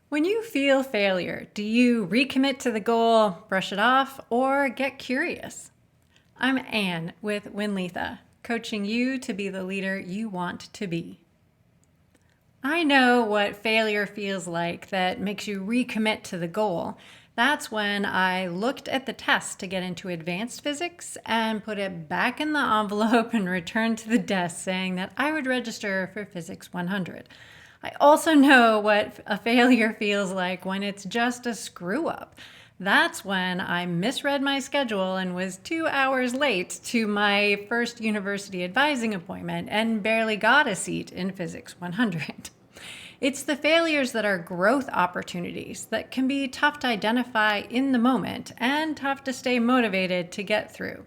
When you feel failure, do you recommit to the goal, brush it off, or get curious? I'm Ann with Winletha, coaching you to be the leader you want to be. I know what failure feels like that makes you recommit to the goal. That's when I looked at the test to get into advanced physics and put it back in the envelope and returned to the desk saying that I would register for Physics 100. I also know what a failure feels like when it's just a screw up. That's when I misread my schedule and was 2 hours late to my first university advising appointment and barely got a seat in Physics 100. It's the failures that are growth opportunities that can be tough to identify in the moment and tough to stay motivated to get through.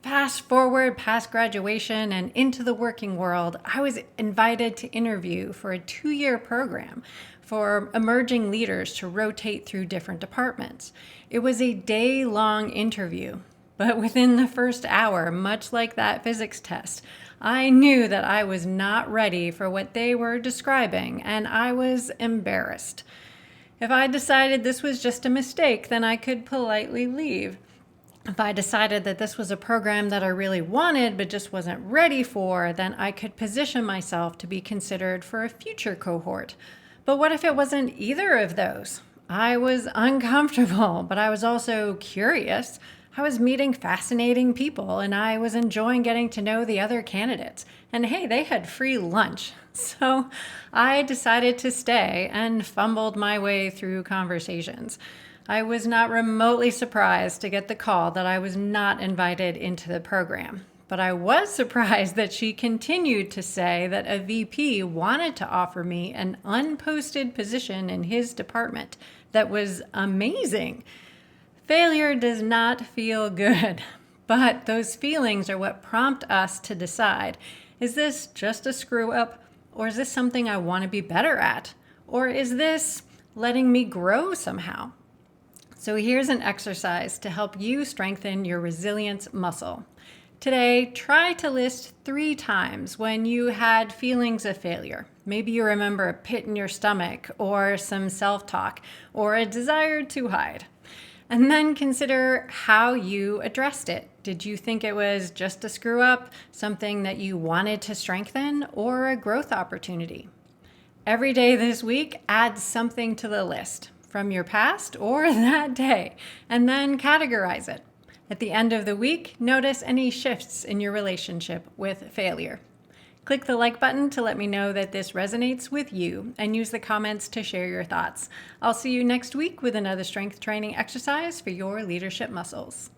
Fast forward past graduation and into the working world, I was invited to interview for a 2-year program for emerging leaders to rotate through different departments. It was a day-long interview, but within the first hour, much like that physics test, I knew that I was not ready for what they were describing, and I was embarrassed. If I decided this was just a mistake, then I could politely leave. If I decided that this was a program that I really wanted but just wasn't ready for, then I could position myself to be considered for a future cohort. But what if it wasn't either of those? I was uncomfortable, but I was also curious. I was meeting fascinating people and I was enjoying getting to know the other candidates. And hey, they had free lunch. So I decided to stay and fumbled my way through conversations. I was not remotely surprised to get the call that I was not invited into the program. But I was surprised that she continued to say that a VP wanted to offer me an unposted position in his department. That was amazing. Failure does not feel good, but those feelings are what prompt us to decide, is this just a screw up, or is this something I want to be better at? Or is this letting me grow somehow? So here's an exercise to help you strengthen your resilience muscle. Today, try to list 3 times when you had feelings of failure. Maybe you remember a pit in your stomach, or some self-talk, or a desire to hide. And then consider how you addressed it. Did you think it was just a screw up, something that you wanted to strengthen, or a growth opportunity? Every day this week, add something to the list from your past or that day, and then categorize it. At the end of the week, notice any shifts in your relationship with failure. Click the like button to let me know that this resonates with you, and use the comments to share your thoughts. I'll see you next week with another strength training exercise for your leadership muscles.